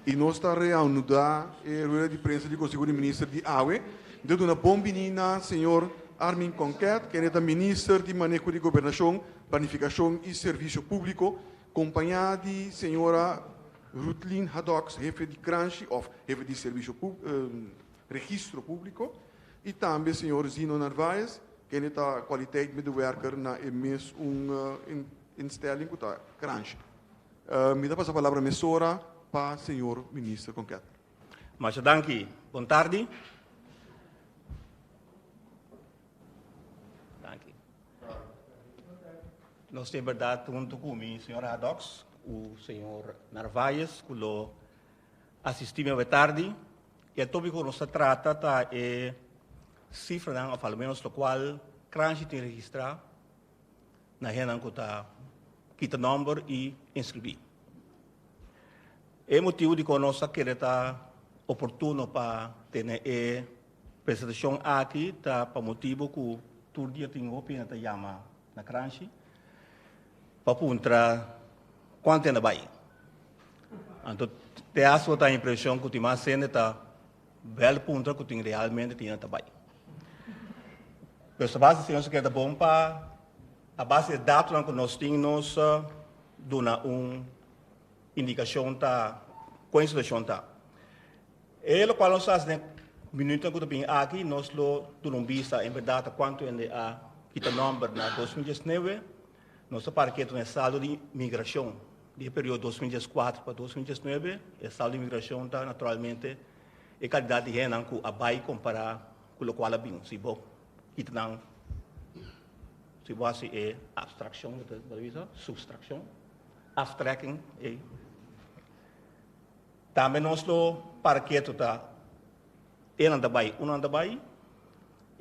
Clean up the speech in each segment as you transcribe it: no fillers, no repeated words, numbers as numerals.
E nós estamos reunindo a rueda de prensa do Conselho de Ministros de AUE, de uma bombinina, senhor Armin Conquet, que é o Ministro de Manejo de Governação, Planificação e Serviço Público, acompanhada de senhora Rutlin Haddock, chefe de Cranchi, ou chefe de Serviço Registro Público, e também senhor Zino Narvaez, que é a qualidade medewerker na mesma instelling que está Cranchi. Me dá a palavra a mesora para o senhor Ministro Conquet. Mas danke. Boa tarde. Danke. Nós temos verdade junto com o senhor Haddock, o senhor Narvaez, que assistimos à tarde. E a tópico que se trata é cifra, ou pelo menos, do qual Cranchi tem registrado na região que está quita número e inscrever. É motivo de que nós queremos oportuno para ter a apresentação aqui, para motivo que todo dia tem opinião da Yama na Cranchi, para apontar quanto é na Bahia. Então, tem a impressão que tem mais cena está belo ponto que tem realmente tem na Bahia. Mas a base de ciência que é bom para a base de dados que nós temos dá uma indicação da constituição da. E o qual nós fazemos minuto que tem aqui nós lo damos vista em verdade quanto é a kita número na 2019 nós parqueto no saldo de migração de período 2014 para 2019 o saldo de migração está naturalmente a qualidade de renda que abai comparar com o qual bem se bom kita não se você é abstração da subtração abstracting e também nós lo parqueto está anda bem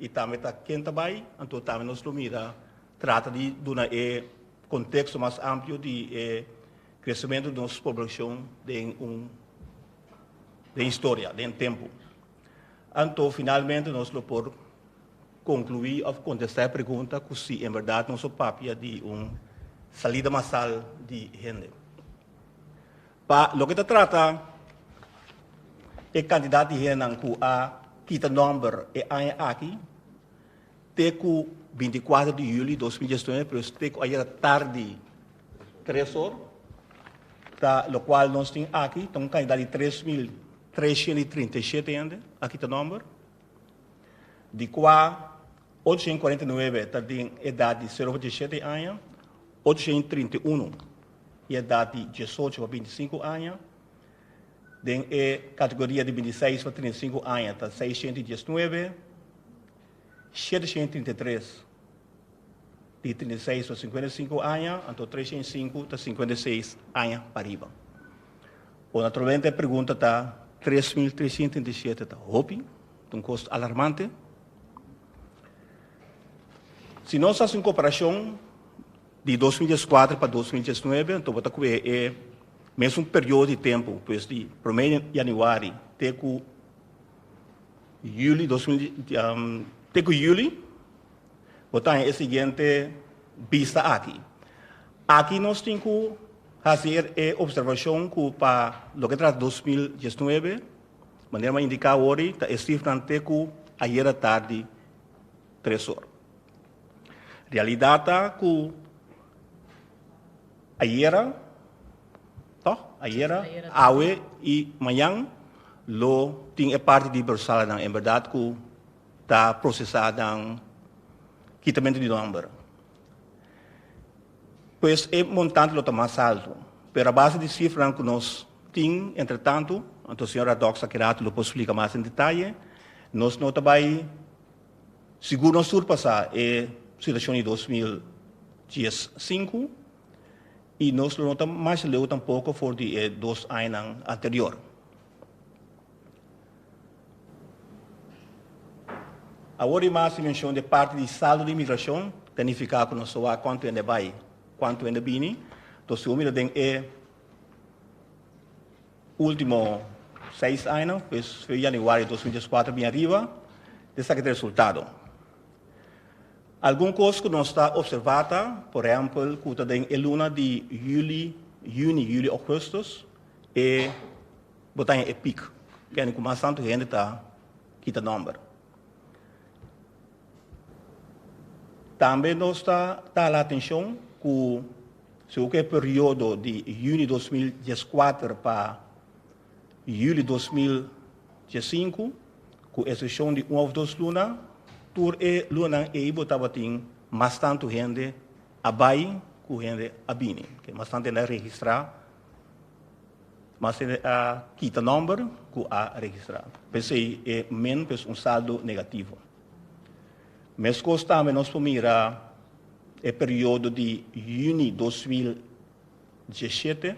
e também está quente bem então também nós lo mira trata de dar contexto mais amplo de crescimento da nossa população de história de tempo então finalmente nós lo por concluir ou contestar a pergunta que se em verdade nosso papel de salida massal de gente. Para o que se trata, o candidato de gente que a quita número é aqui, até 24 de julho de 2019, mas até a tarde 3 horas, o qual nós temos aqui, um candidato de 3.337 ainda, aqui está o número, de qual 849 tem idade de 0,7 anos, 831 e a idade de 18 a 25 anos, tem a categoria de 26 a 35 anos, está 619, 733 de 36 a 55 anos, então 305 a 56 anos para riba. Naturalmente a pergunta está 3.337 está hopi, um custo alarmante. Se nós fazemos uma comparação de 2004 para 2019, então vamos ter mesmo período de tempo, pois de 1 de janeiro até julho, vamos ter a seguinte vista aqui. Aqui nós temos que fazer a observação que para o que trata de 2019, de maneira a indicar hoje, está estimado que ayer à tarde 3 horas. Realidade é que ayer, awe e manhã, lo tem a parte de Barcelona, em verdade que está processada em quitamento de número. Pois é montante lo mais alto, pero a base de cifra que nós temos, entretanto, a senhora Doxa Querato lo pode explicar mais em detalhe, nós não também seguro não surpassar a situação de 2015 e nós não estamos mais leu tampouco for de 2 anos anterior. Agora mais se menciona de parte de saldo de imigração, significa que nós só quanto ainda vai, quanto ainda vem, então se o mira tem último 6 anos, pues foi janeiro de 2014 bem arriba, desse aqui resultado. Algumas coisas que nós está observando, por exemplo, que tem a luna de junho, julho, agosto, e botar em EPIC, que é como bastante gente está quita número. Também nós está a atenção que se o que é período de junho de 2014 para julho de 2015, com exceção de uma ou duas lunas, por e luna e botava tem bastante gente abai com gente abini, que bastante gente registrar, mas a quita número que a registrar. Pensei é menos saldo negativo. Mas também nós mira o período de junho de 2017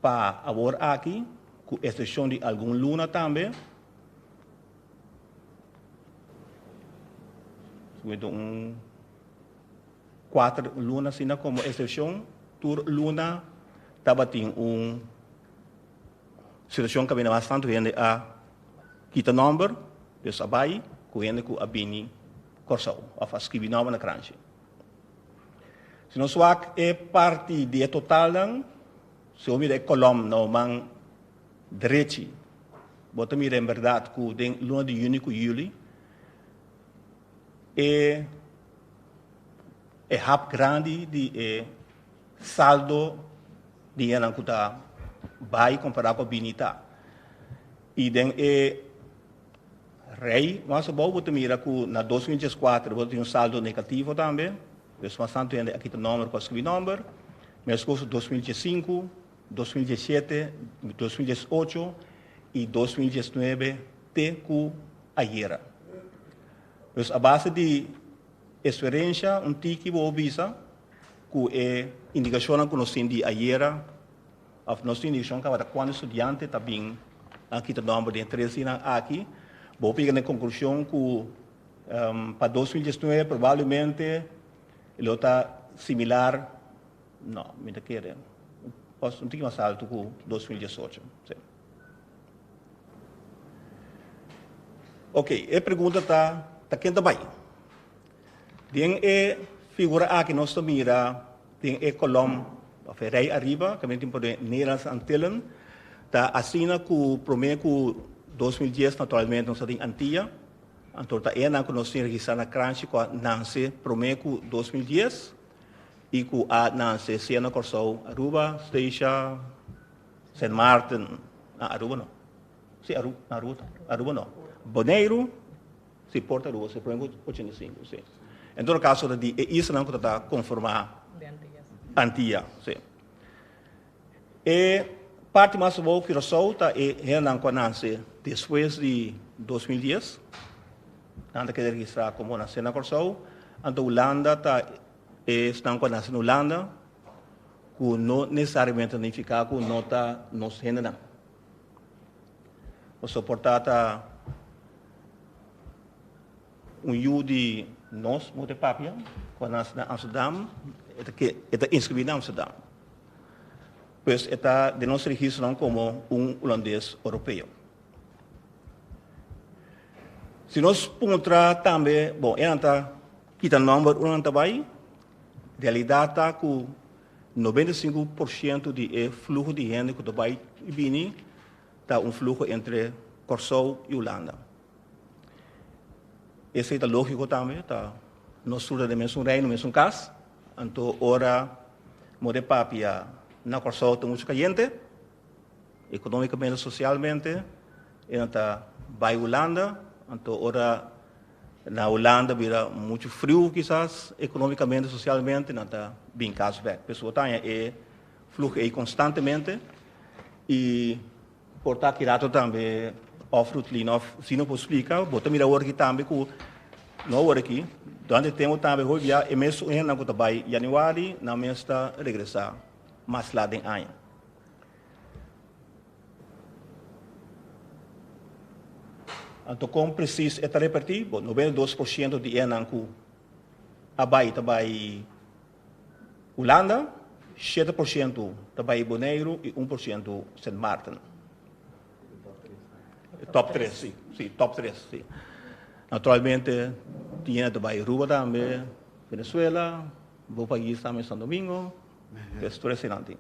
para agora aqui, com exceção de algum luna também. Então, 4 lunas como exceção, tur luna estava tem situação que vem bastante gente a quita número, dus abai, com gente que abini corsau, a faz que vinha na crunch. Se nós é parte de total dan, se o mira colom não man direito, bota mira em verdade que den luna de junho com julho é rap grande de saldo de ano que está vai comparar com a binita. E den rei, mas bom, você mira que na 2014 você tem saldo negativo também, mas bastante aqui tem número com escrever número, mas coisa 2015, 2017, 2018 e 2019 tem que ayer. Mas a base de experiência, tiki vou visa, que é indicação que nós temos de ayer, nós temos indicação que quando estudante também aqui tem número de 13 aqui, vou pegar na conclusão que para 2019 provavelmente ele está similar, não, me quer, não tem mais alto que 2018. Sim. Ok, a pergunta está quem também. Tem a figura aqui nós mira, tem a coluna a rei arriba, que tem por Nederlands Antillen, está assina que primeiro que 2010 naturalmente nós tem Antilha, então está que nós temos registrado na crunch com a Nancy primeiro que 2010 e que a Nancy Siena Corsou Aruba, Stacia, Saint Martin, Aruba não, sim Aruba não, Bonaire, se Porto Aruba, se primeiro 85, sim. Em todo caso, isso não está conformar Antilha, sim. E parte mais boa que Rossou está Renan com a Nancy depois de 2010, antes de registrar como na Sena Corsou, então Holanda está com a Nancy na Holanda, que não necessariamente significa que não está nos Renan. O suportar de nós, muito papia, quando nós na Amsterdam, está inscrito na Amsterdam. Pois está de nós registram como holandês europeu. Se nós encontrar também, bom, está quita número também, realidade está que 95% de fluxo de gente que vai vir está fluxo entre Corsou e Holanda. Esse é lógico também, tá? Nós estudamos no mesmo reino, no mesmo caso. Então, ora, mode papia na Corsou tem muita gente, economicamente, socialmente, e então vai Holanda. Então, ora, na Holanda vira muito frio, quizás, economicamente, socialmente, não está bem caso back. A pessoa tem fluxo aí constantemente e portar aqui também se não posso explicar, bota mira aqui também que não aqui, durante tempo também hoje já é mesmo em na vai janeiro, na mesta regressar mais lá em ano. Então como preciso é repetir, 92% de enanku abai também Holanda, 7% também Bonaire e 1% Saint Martin. Top 3, sim, top 3, sim. Naturalmente, tinha também Aruba também, Venezuela, bom país também São Domingo, que é interessante.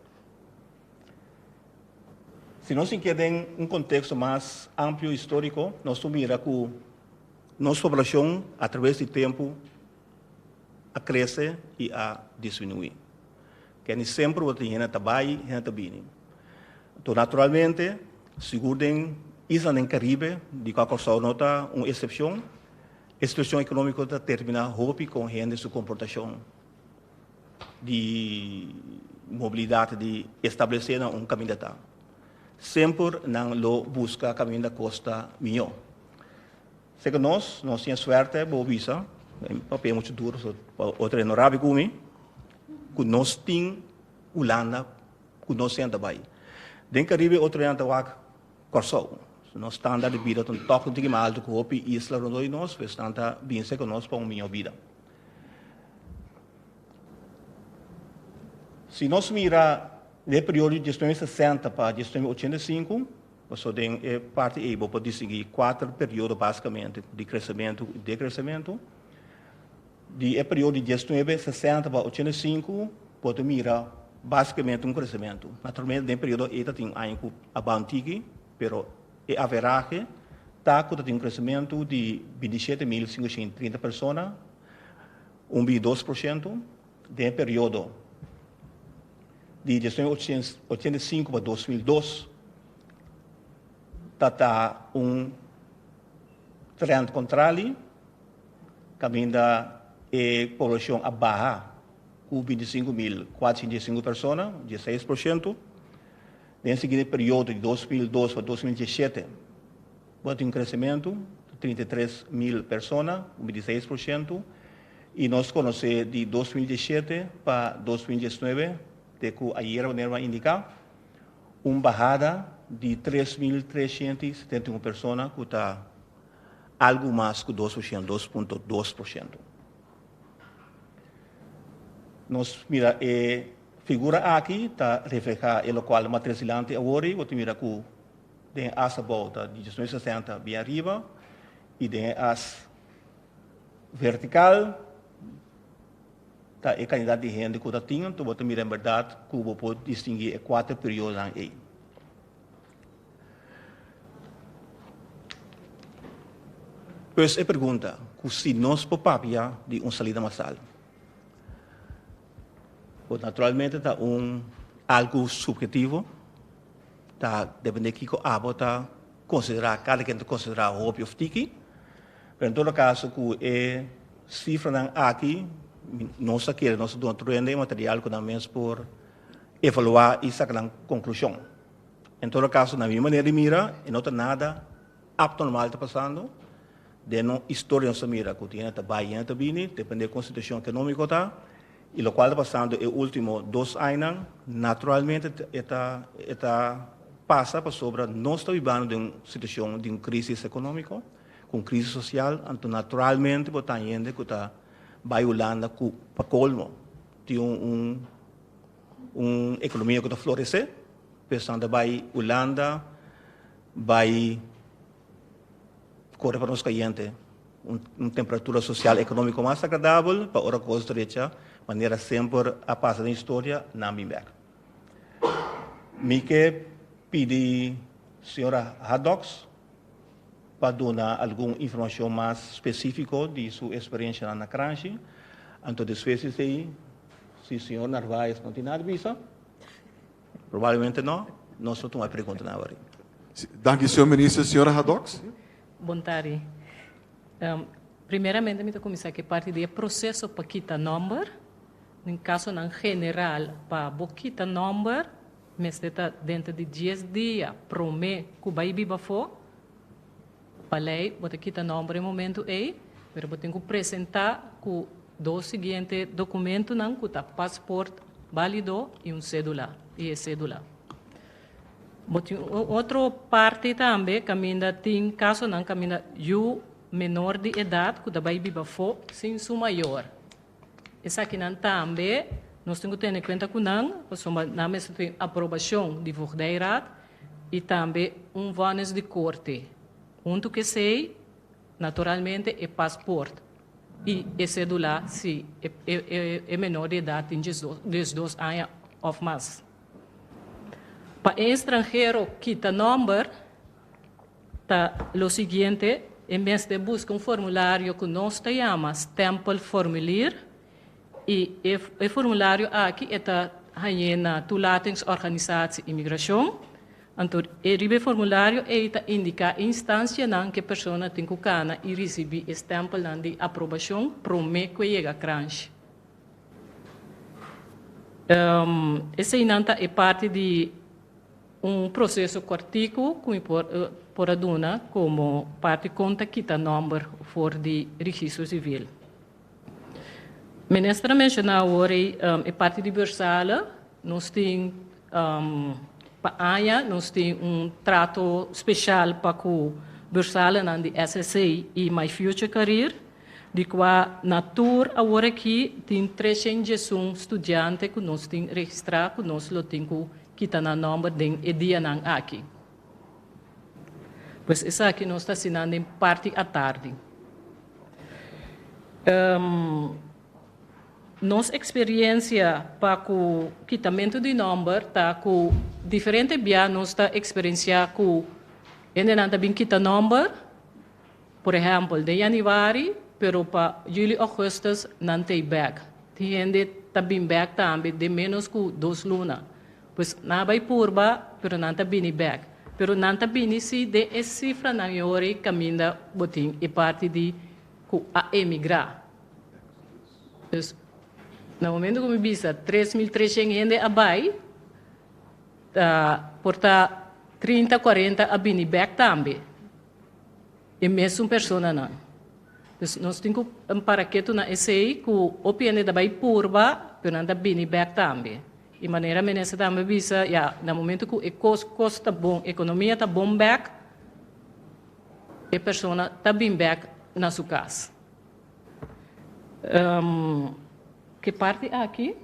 Se nós queremos um contexto mais amplo histórico, nós mira que nossa população, através do tempo, a crescer e a diminuir. Que nem sempre o tem gente trabalha e gente bem. Então, naturalmente, seguro tem isla no Caribe, de qualquer forma, nota uma exceção. A situação econômica termina roupa com gente sua comportação de mobilidade de estabelecer um caminho de tal. Sempre não lo busca caminho da costa melhor. Se que nós temos sorte, boa visa, papel muito duro, outra não rabi comigo, que nós temos Holanda, que nós temos também. Dentro do Caribe, outro ano está corso. Nós standaard de vida, um toque de mal, que o isla rondou e nós, estamos bem se que nós para uma melhor vida. Se nós mira no período de 1960 para 1985, você tem parte able para distinguir 4 períodos basicamente de crescimento e decrescimento. De período de 1960 para 85, pode mirar basicamente um crescimento. Naturalmente, no período ele tem ainda a bantigue, pero a average está com um crescimento de 27.530 pessoas, 2%. No período de 1985 para 2002, está trend contrário, caminho a população a barra, com 25.405 pessoas, 16%. No seguinte período de 2002 para 2017, houve um crescimento de 33.000 pessoas, 16%. E nós conhecemos de 2017 para 2019, de que ayer vai indicar, uma bajada de 3.371 pessoas, que está algo mais que 2%, 2,2%. Nós mira figura aqui está reflejar o qual matricilante agora, você mira que tem asa volta de 1960 bem arriba e tem as vertical tá a quantidade de gente que está tendo, então você mira em verdade que você pode distinguir 4 períodos aí. Pois a pergunta, se nós podemos de uma salida massal. Naturalmente, está algo subjetivo, está depende de que a está considerar, cada quem considerar o objetivo, mas em todo caso, que a cifra aqui, nós queremos, nós estamos treinando material que também por evaluar e sacar a conclusão. Em todo caso, na minha maneira de mirar, não tem nada abnormal está passando, de uma história não mira, que tem trabalho também, depende da constituição econômica está. E o qual está passando os últimos 2 anos, naturalmente, passa sobre nós estamos vivendo de uma situação de uma crise econômica, com crise social, então naturalmente, está indo que está vai Holanda para colmo de uma economia que está florescer, pensando vai Holanda, vai correr para nós clientes uma temperatura social e econômica mais agradável para a coisa direita, maneira sempre a passar na história na minha. Me que pedi senhora Haddox para dar alguma informação mais específica de sua experiência na Cranchi. Então, después se o senhor Narvaez não tem nada visa, provavelmente não. Nós só temos uma pergunta na hora. Dank senhor ministro. Senhora Haddox? Bom tarde. Primeiramente, me começar que parte do processo para quitar número, em caso não general, para boquita número, mas está dentro de 10 dias, promê que vai viver fora, para lei, você quita número em momento aí, mas você tem que apresentar com o seguinte documento, não, que está passaporte válido e cédula, Outra parte também, caminha, tem caso não caminha, o menor de idade, que vai viver fora, sem seu maior. Essa aqui não também, nós temos que ter em conta que não tem aprovação de verdade e também vônus de corte. Que sei, naturalmente, é passaporte. E é cédula, se é menor de idade, tem 12 anos ou mais. Para extranjero, quita nombre, está lo siguiente, en vez de buscar un formulario que nos llama Stempel Formulier, y el formulario aquí está na toelatingsorganisatie immigratie. Entonces, el formulario indica instancia en que persona tem que cana y recibir el stempel de aprobación prome que llega a crunch. Essa inanta é parte de processo cortico que por aduna como parte conta quita número for de registro civil. Ministra mencionou agora é parte de Bursala, nós temos para AIA, nós temos trato especial para o Bursala na de SSA e My Future Career, de qual na tour agora aqui tem 300 estudantes que nós temos registrado, que nós temos que está na número de dia não aqui. Pois essa aqui nós está assinando em parte à tarde. Nossa experiência para o quitamento de número está com diferentes bias, nós está experienciando com ainda não bem quita número, por exemplo, de janeiro, pero para julho, agosto não tem back. Tem gente está bem back também de menos que 2 lunas. Pois não vai purba, pero não está bem back. Pero não está bem se de essa cifra não é hora caminha botim e parte de a emigrar. Pois no momento que me visa 3.300 gente abai, porta 30, 40 a bem back também. E mesmo pessoa não. Pois nós temos um paraquedo na SEI que o opinião da bai purba, pero não está bem back também. De maneira que também visa, no momento que o custo está bom, a economia está bom back, a pessoa está bem back na sua casa. Que parte aqui?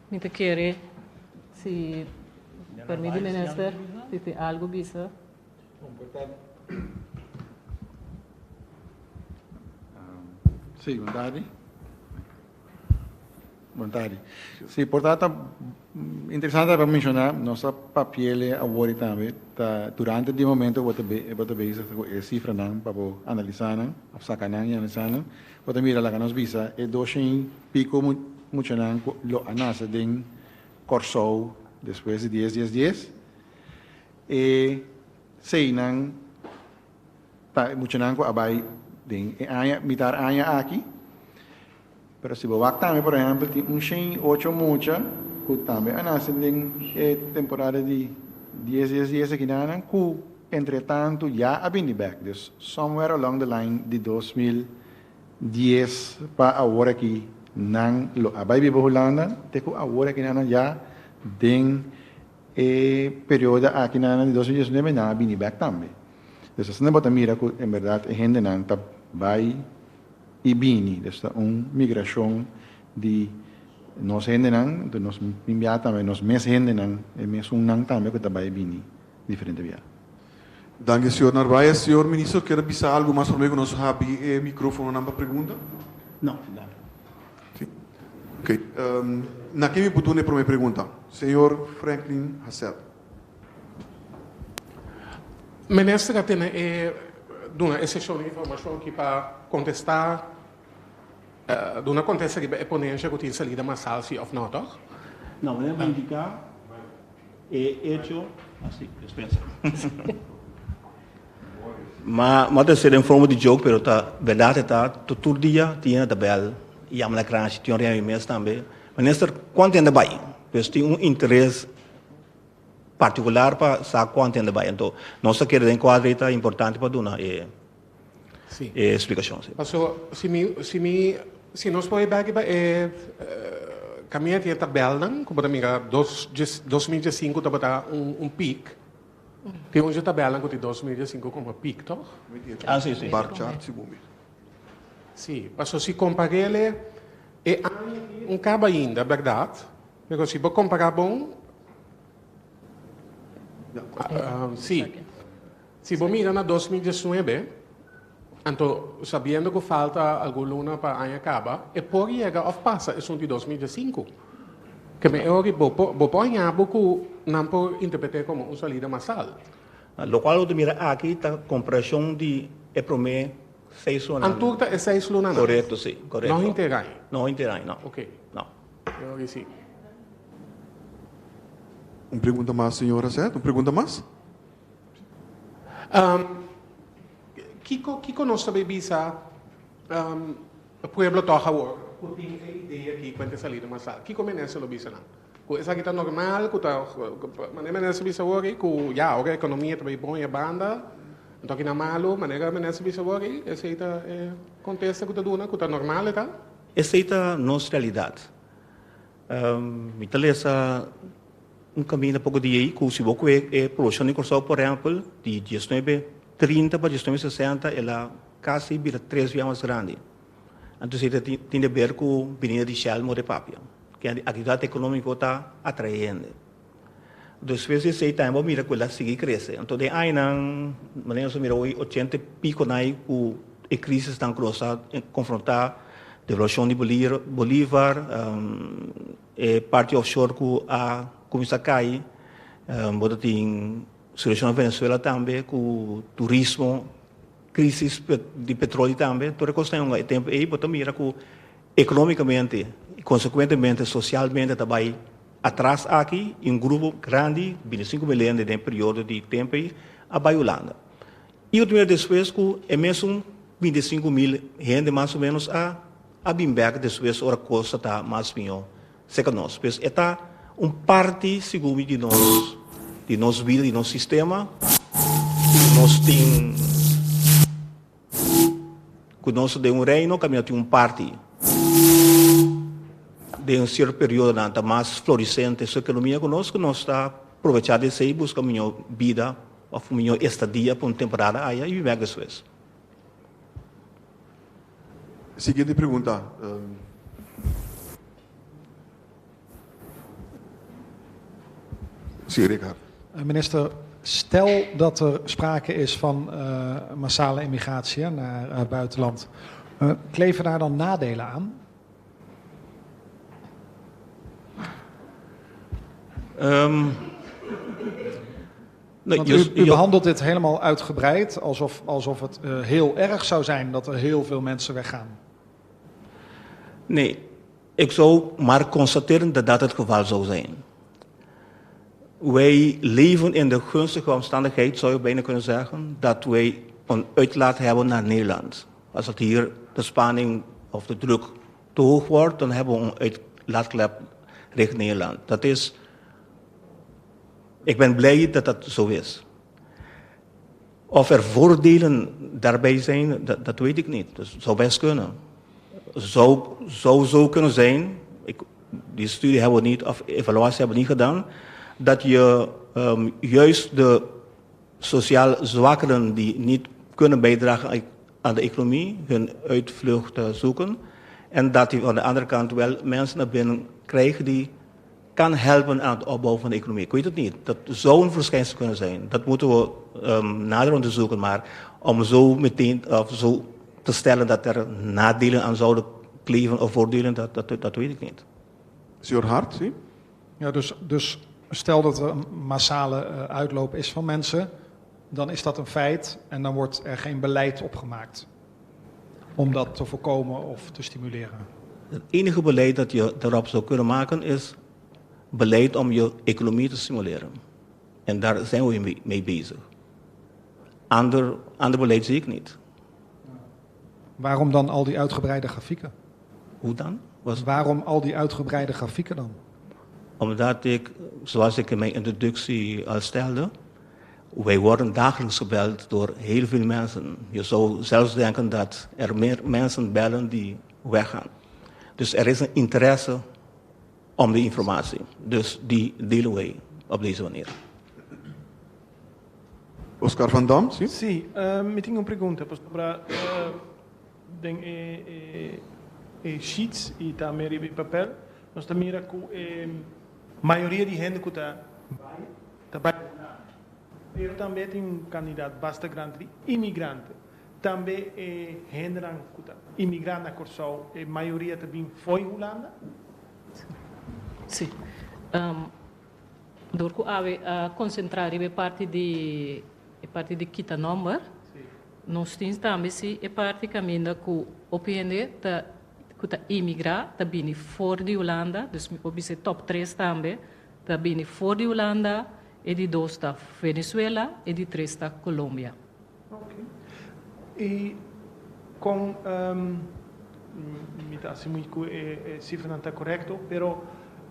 Me quer se permite, ministro, se tem algo visa. Sim, vontade. Vontade. Sim, portanto, interessante para mencionar, nossa papel agora também, durante o momento, eu vou ver a cifra não, para analisar, sacar não e analisar, vou mirar lá que nós visa, é 200 pico muito não, lo anasa de Corsou, depois de 10, e sei não, muito não, abai, de mitar anya aqui. Pero se você também, por exemplo, tem 8 mucha, que também é temporada de 10 aqui na que entretanto já a been back. Dus somewhere along the line de 2010 para agora aqui nang lo abay bibo Holanda, te ko agora aqui na já den período aqui na de 2019 na been back também. Dus as não mira que em verdade a gente não tá vai e bini, desta migração de nós gente não, de nós enviar também nós mês gente não, e mês não também que também bini diferente via. Danke, senhor Narvaez. Senhor ministro, quer avisar algo mais sobre o nosso rabi e microfone na pergunta? Não. Sim. Ok. Na que me putune para minha pergunta? Senhor Franklin Hassel. Ministro, tem uma exceção de informação que para contestar de uma contesta de ponência que tem salida mais salsi ou não, toch? Não, ele vai indicar hecho assim, dispensa. Mas deve ser em forma de jogo, pero tá verdade tá todo dia tinha tabela e a crunch tinha reuniões também. Ministro, quanto ainda vai? Pois tem interesse particular para saber quanto ainda vai. Então, nossa querida enquadra é importante para dar explicação. Passo, se nós podemos ver caminha tinha tabela, como também 2005 estava pico. Tem hoje tabela que tem 2005 como pico, toch? Ah, sim. Bar chart, se bom. Sim, passo se comparar ele é cabo ainda, verdade? Porque se você comparar bom, sim. Se você mira na 2019, então, sabendo que falta alguma luna para a acaba, e pode chegar a passar, é de 2005. Que me ori, você pode ganhar que nampo interpretar como una salida masal. Lo cual mira aquí la comprensión de promé 6 lunas. Anturta es 6 lunas. Correcto, sí, correcto. No integral. No integral, no. Ok. No. Creo que sí. Uma pergunta mais, senhora Zé? Uma pergunta mais? Kiko nos sabe visa pueblo Tojawar. Putin idea que cuenta salida masal. Kiko menesa lo visa na. Ku esa kita normal, ku ta menesa visa wori, ku ja, oké, economia também bom e banda. Então que na malo, maneira menesa visa wori, essa ita contesta ku ta duna, ku ta normal eta. Essa é a nossa realidade. Essa caminho pouco de aí, que se você é produção de corção, por exemplo, de 1930 para 1960, ela quase vira 3 vezes mais grande. Então, você tem a ver com a vinda de Shell de Papia, que a atividade econômica está atraindo. Depois, esse tempo, mira que ela segue crescendo. Então, de aí, maneira mira, 80 pico, a crise está confrontada. Devolução de Bolívar, parte offshore que a começa a cair, tem situação na Venezuela também, com turismo, crise de petróleo também, toda a questão é tempo aí, mas mira que economicamente, consequentemente, socialmente também atrás aqui, um grupo grande, 25 milhões de período de tempo aí, a Holanda. E o primeiro depois que é mesmo 25 mil gente mais ou menos a Bimberg depois a coisa está mais bem seca nós, pois é parte segundo de nós vida, de nosso sistema, nós tem que nós de reino caminho tem parte de certo período está mais florescente essa economia conosco, nós está aproveitar desse aí buscar minha vida, ou minha estadia por uma temporada aí e Bimberg depois. Seguinte pergunta. Sim, Ricardo. Minister, stel dat er sprake is van massale immigratie naar het buitenland. Kleven daar dan nadelen aan? U behandelt dit helemaal uitgebreid, alsof het heel erg zou zijn dat er heel veel mensen weggaan. Nee, ik zou maar constateren dat dat het geval zou zijn. Wij leven in de gunstige omstandigheid, zou je bijna kunnen zeggen, dat wij een uitlaat hebben naar Nederland. Als het hier de spanning of de druk te hoog wordt, dan hebben we een uitlaatklep richting Nederland. Dat is, ik ben blij dat dat zo is. Of er voordelen daarbij zijn, dat weet ik niet. Dat zou best kunnen. Zou zo kunnen zijn, die studie hebben we niet, of evaluatie hebben we niet gedaan, dat je juist de sociaal zwakkeren die niet kunnen bijdragen aan de economie, hun uitvlucht zoeken. En dat je aan de andere kant wel mensen naar binnen krijgt die kan helpen aan het opbouwen van de economie. Ik weet het niet. Dat zou een verschijnsel kunnen zijn. Dat moeten we nader onderzoeken. Maar om zo meteen zo te stellen dat er nadelen aan zouden kleven of voordelen, dat weet ik niet. Senhor Hart, sim? Ja, dus stel dat er een massale uitloop is van mensen, dan is dat een feit en dan wordt er geen beleid opgemaakt om dat te voorkomen of te stimuleren. Het enige beleid dat je daarop zou kunnen maken is beleid om je economie te stimuleren. En daar zijn we mee bezig. Ander beleid zie ik niet. Waarom dan al die uitgebreide grafieken? Hoe dan? Waarom al die uitgebreide grafieken dan? Omdat ik, zoals ik in mijn introductie al stelde, wij worden dagelijks gebeld door heel veel mensen. Je zou zelfs denken dat er meer mensen bellen die weggaan. Dus er is een interesse om die informatie. Dus die delen wij op deze manier. Oscar Van Dam, sim? Sí, me tengo una pregunta para sheets y también el papel. Nós também mira que maioria de gente que está vai, ele também tem um candidato bastante grande de imigrante. Também gente que está imigrante na Corsol, a maioria também foi Holanda. Sim. door ku ave concentrar e parte de kita number. Nós temos também se é parte caminha ku opende ta ku ta imigra ta bini for de Holanda, dus mi obi se top 3 também, ta bini for de Holanda e de 2 ta Venezuela e de 3 ta Colômbia. Okay. E com me dá assim muito que cifra não está correto, pero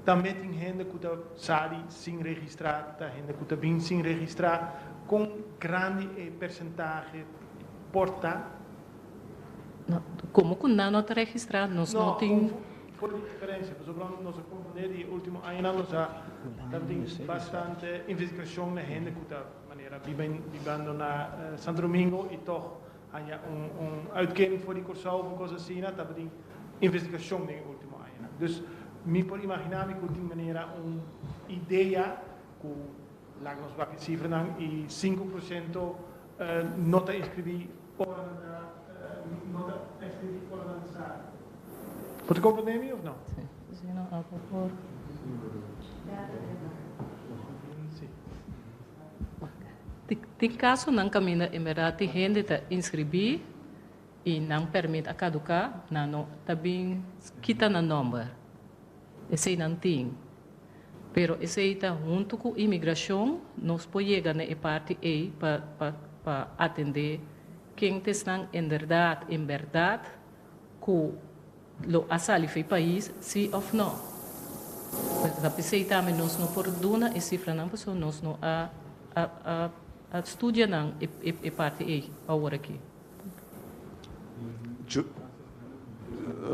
também tem gente que está sali sem registrar, tá gente que está bem sem registrar, com grande percentagem porta. No, como que não está registrado, nós não tem. Por diferença, por exemplo, nós companhia de último ano nós também bastante investigação na gente que está maneira vivendo na Santo Domingo e toch há uitkering voor die Curaçao of coisa assim, também investigação no último ano. Dus me por imaginar que de maneira ideia que lá nós vamos cifrar e 5% nota inscrevi nota inscrevi por lançar. Pode compreender ou não? Sim, não, a favor. Tem caso não caminha em verdade tem gente que inscrever e não permite a caducar, não também quita na número. Esse não tem. Pero esse está junto com a imigração, nós podemos chegar na parte aí para atender quem está em verdade, que lo asali foi país, sim ou não. Da pessoa também nós não podemos e cifra não pessoa nós não a estudia não e parte aí agora aqui.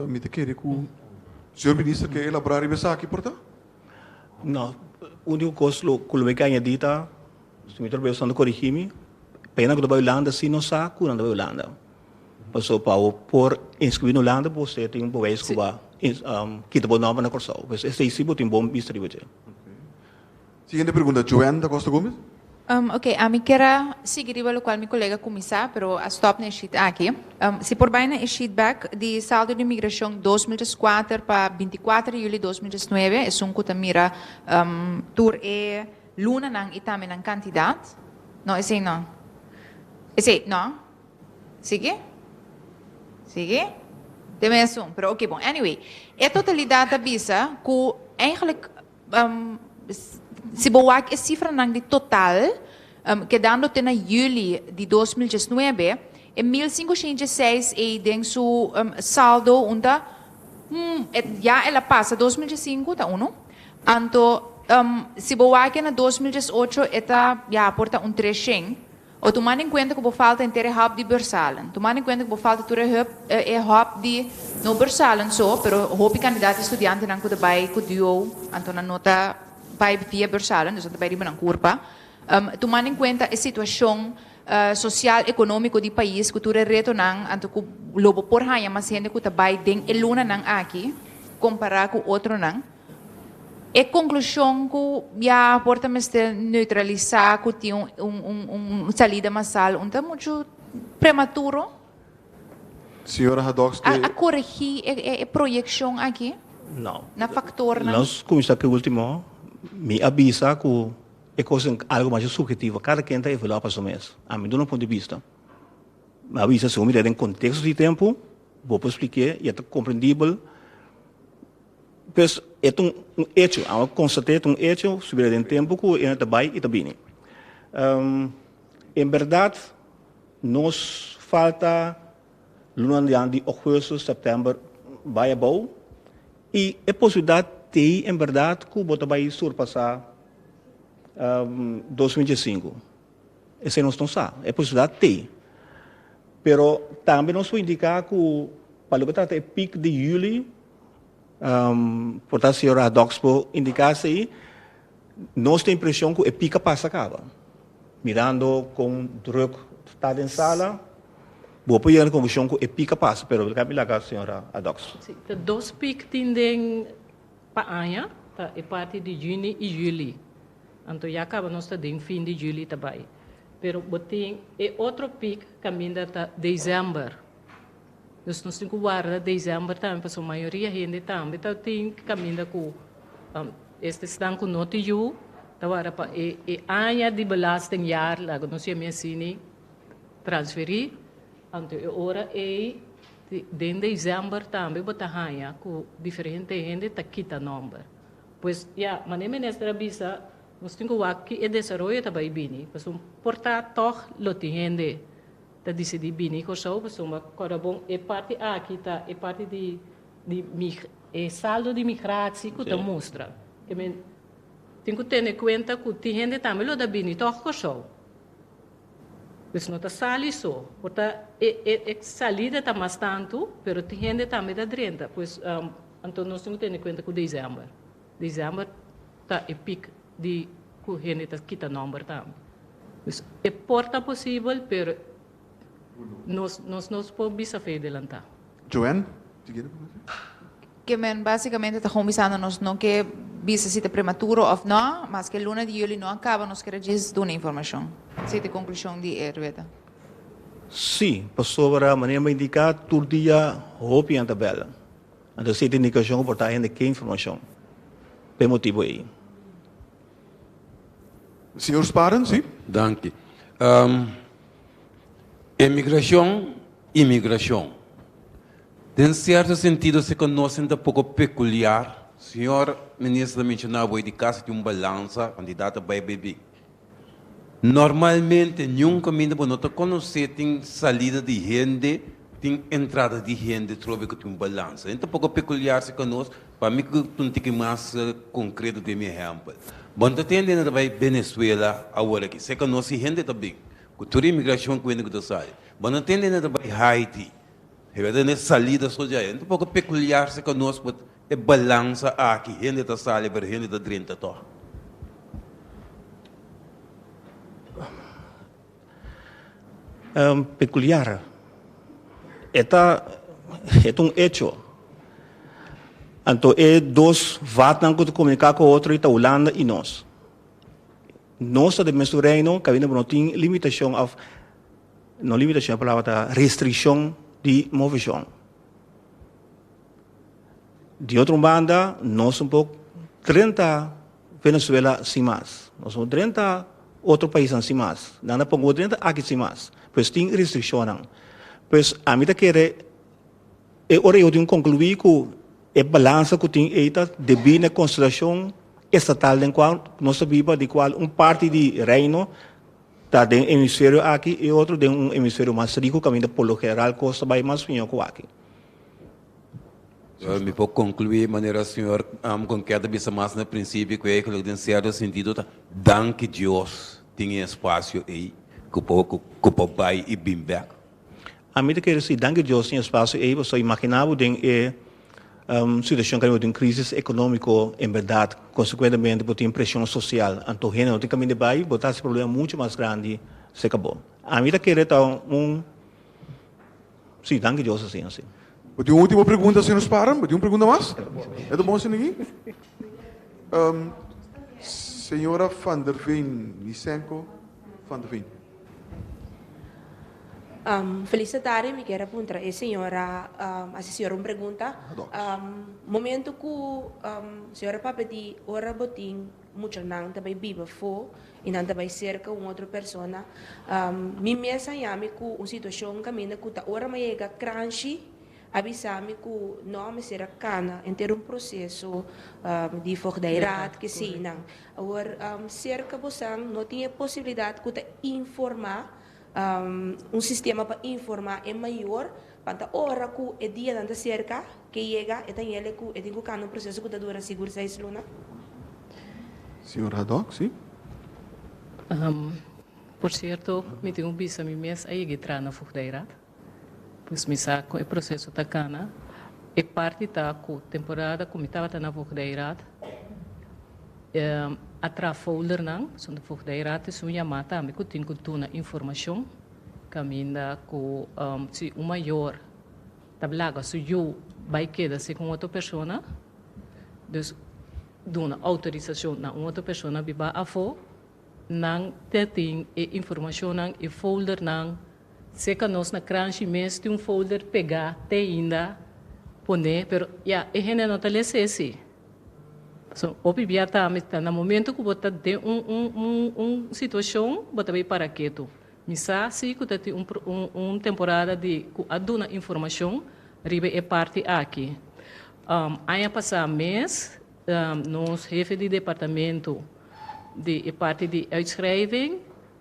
Me te querer que o senhor ministro quer elaborar essa aqui, portanto? Não, o único coisa que eu quero añadir é, se me estou pensando corrigir-me, pena que eu vou Holanda, se não sabe, que não vai Holanda. Passou para por inscrever na Holanda, você tem bewijs que vai kita o nome na Curaçao. Mas esse aí tem bom distribuir. Seguinte pergunta, Joanne da Costa Gomes. Ok, a mim quero seguir o qual meu colega começar, pero a stop na sheet aqui. Se por bem na feedback de saldo de imigração 2004 para 24 de julho de 2019, é um que mira tour e luna nang itame nang candidato. Não, esse não. Esse não. Sigue? Sigue? Também é um, pero ok, bom. Anyway, a totalidade avisa que eigenlijk se boa a cifra nang de total, quedando até na julho de 2019, é 1.506 e tem su saldo onda já ela passa 2005 tá uno, anto se boa que na 2018 eta já porta 300. O tomando em conta que falta inteira hub de Bersalen, tomando em conta que falta toda hub de no Bersalen só, pero hope candidato estudante não kuda bai kudio, anto na nota bai via Bersalen, dus dat bai riba nang curva. Tomando em conta a situação social econômico do país, que toda reto nang anto ku lobo por hanya mas gente kuda bai deng eluna nang aqui, comparar com outro nang. E conclusão que já porta neutralizar que tem salida massal, então muito prematuro. Senhora Hadox, a corrigir a projeção aqui? Não. Na factor, não? Nós começamos pelo último, me avisa que é coisa algo mais subjetiva. Cada quem está evaluando para o mês. A mim, do meu ponto de vista, me avisa se eu me der em contexto de tempo, vou explicar e é compreendível. Pues é um hecho, eu constatei um hecho sobre o tempo que ele está e está bem. Em verdade, nos falta luna de agosto, setembro, vai bom e é possibilidade de, em verdade, que o bota vai surpassar 2025. Esse nós não sabe, é possibilidade de. Pero também nós vamos indicar que para o que trata é pico de julho. Portanto, a senhora Doxpo indicasse aí, nós temos a impressão que a pica passa acaba. Mirando com druk está em sala, vou pôr a convicção que a pica passa, mas eu quero a senhora Doxpo. Sim, os dois picos tendem para a é parte de junho e julho. Então, já acaba nós em fim de julho também. Mas tem outro pico caminha para dezembro. Dus nós temos que guardar dezembro também, para a maioria da gente também. Então, tem que caminhar com este estão com nota Tawara pa anya di belastingjaar lago no siya minha sini transferir ante ora de dezembro também bota hanya com diferente gente tá quita number. Pois ja, mas nem ministra bisa nós temos aqui e desenvolver também bini, pois portar toch loti gente tá decidir bini com só pois uma coisa bom e parte aqui tá e parte de saldo de migração que tá mostra. Que men tem que ter em conta que tem gente também lo da bini toch com só. Pois não está sali só, porta salida está mais tanto, pero tem gente também da drenta, pois então nós temos que ter em conta que dezembro está e pico de que gente está quita número também. Pois é porta possível, pero nós podemos adelantar. Joanne? Que men basicamente está começando nós não que visa se é prematuro ou não, mas que luna de julho não acaba, nós queremos dar uma informação. Se é a conclusão de Erweta. Sim, sobre a maneira de indicar, todo dia roupa em tabela. Então, se tem indicação, por estar que informação. Pelo motivo aí. Senhor Sparen, sim? Dank u. Imigração. Em certo sentido, se conhece um pouco peculiar. O senhor ministro mencionava a casa de balança, candidata vai beber. Normalmente, nenhum caminho para nós conhecer tem saída de gente, tem entrada de gente, trova que tem balança. Então, um pouco peculiar se conosco, para mim, que um pouco mais concreto de meu exemplo. Bom, atendendo também Venezuela, agora aqui, se conhece gente também, cultura e imigração que vem do sai. Bom, atendendo também Haiti, é salida só já. Então, um pouco peculiar se conosco, é balança aqui, gente da sala, gente da drenta, tó. Peculiar. É um hecho. Então, dois vatan que comunicar com o outro, a Holanda e nós. Nós, de nosso reino, que não tem limitação, não limitação, a palavra restrição de movimento. De outra banda, nós somos 30 Venezuela sem mais. Nós somos 30 outros países sem mais. Não podemos 30 aqui sem mais. Pois tem restrição. Pois a mim quer agora eu tenho concluir que a balança que tem eita deve na consideração estatal em qual nós sabemos de qual parte de reino está de hemisfério aqui e outro de hemisfério mais rico que ainda pelo geral costa vai mais finho que aqui. Me vou concluir de maneira senhor com que bisa mais no princípio que é que em certo sentido danke Deus tem espaço aí que vai e bem back. A mim quer dizer danke Deus tem espaço aí, você imaginava de situação que tem crise econômica em verdade, consequentemente tem pressão social, então gente não tem caminho de vai, botar esse problema muito mais grande, se acabou. A mim quer dizer sim, danke Deus assim. Tem uma última pergunta, senhor Sparen? Tem uma pergunta mais? É do bom, senhor aqui? Senhora Van der Veen, Licenco Van der Veen. Felicitare, mi quero perguntar, a senhora, uma pergunta. Momento que a senhora papa de ora botim, muito não também biba fo, e não também cerca outra pessoa. Me mesa yami que uma situação caminha que tá ora mais chega crunchy, avisar-me que não me será cana em ter processo de fordeirad que sim, não. Agora cerca você não tinha possibilidade de informar sistema para informar é maior para hora que é dia da cerca que chega e tem ele que é tem que processo que dura seguro 6 luna. Senhor Haddock, sim? Por certo, me tenho visto a mim mesmo aí que tra na fordeirad. Pois me saco o processo da cana e parte da temporada como estava na fordeirad. Atra folder nang, so de fordeirad is uma mata, me kutin kutuna informação, caminda com se o maior tablaga se eu vai queda se com outra pessoa, dus dona autorização na outra pessoa biba afo, nang teting e informação nang e folder nang, se que nós na crunch mês tem folder pegar te ainda, poner, pero e gente não tá lesse. So, opibiata no momento que você tem situação, você vai para quieto. Misa se que tem temporada de aduna informação, riba é parte aqui. Ano passado mês, nos chefe de departamento de parte de uitschrijving,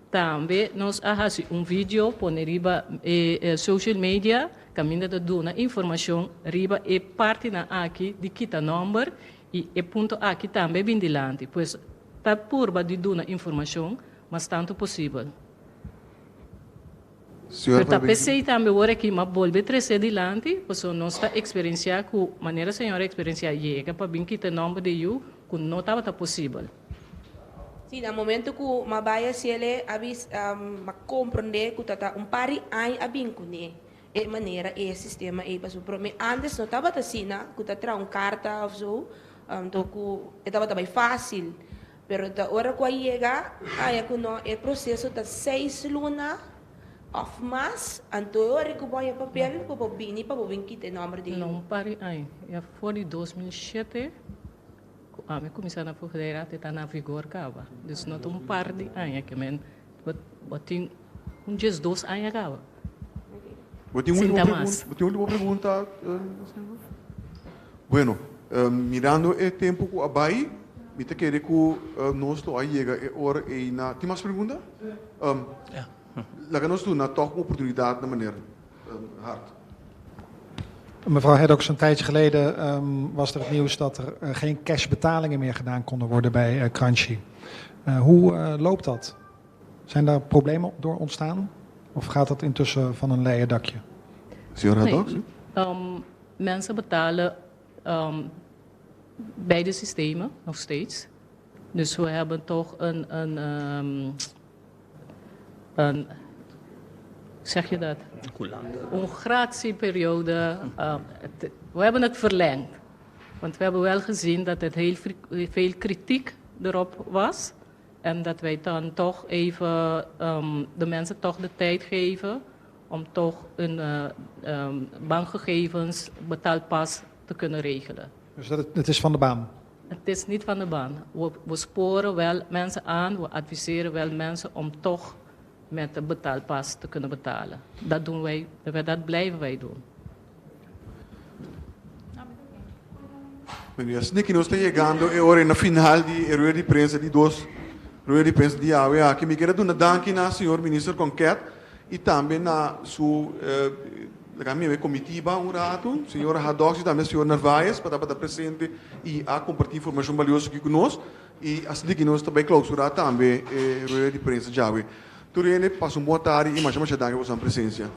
também nós fazemos vídeo por riba social media, caminho de duna informação, riba é parte na aqui de kita number e é ponto aqui também bem dilante, pois está por de duna informação, mas tanto possível. Senhora, Pero pensei também agora que mas volve trazer dilante, pois nós está experienciar com maneira a senhora experienciar chega para bem kita number de you, que não estava possível. Sim, no momento que o Mabaya se ele avis compreender que tá pari ai abincune é maneira é sistema é para mas antes não estava assim, né? Que tá carta ou so, então que estava também fácil, pero da hora que chega, aí que não é processo da 6 luna of mas, então hora que vai papel para bini para vir que tem número de não pare ai, é foi 2007. A minha comissão na federal está na vigor cava. Dus não tem par de anos que men, botin dias 2 anos acaba. Tem uma pergunta. Bueno, mirando o tempo que abai, me te querer que nós to aí chega hora e na. Tem mais pergunta? Lá que nós tu na toch uma oportunidade na maneira hard. Mevrouw Heddox, een tijdje geleden was er het nieuws dat er geen cashbetalingen meer gedaan konden worden bij Crunchy. Hoe loopt dat? Zijn daar problemen door ontstaan? Of gaat dat intussen van een leien dakje? Senhora Heddox? Mensen betalen beide systemen nog steeds. Dus we hebben toch een zeg je dat? Een gratieperiode. We hebben het verlengd. Want we hebben wel gezien dat het heel veel kritiek erop was. En dat wij dan toch even de mensen toch de tijd geven om toch hun bankgegevens, betaalpas te kunnen regelen. Dus het is van de baan? Het is niet van de baan. We sporen wel mensen aan, we adviseren wel mensen om toch met de betaalpas te kunnen betalen. Dat doen wij, dat blijven wij doen. Assim que nós estamos chegando agora na final de rueda de prensa de rueda de prensa de AWA, que me quero dar danke na senhor ministro Conquet e também na sua comitiva rato, senhora Heddox e também senhor Narvaez para estar presente e a compartilhar informação valiosa aqui conosco e assim que nós também clausurar também rueda de prensa de AWA. Turene, passa boa tarde e mais uma danke por sua presença.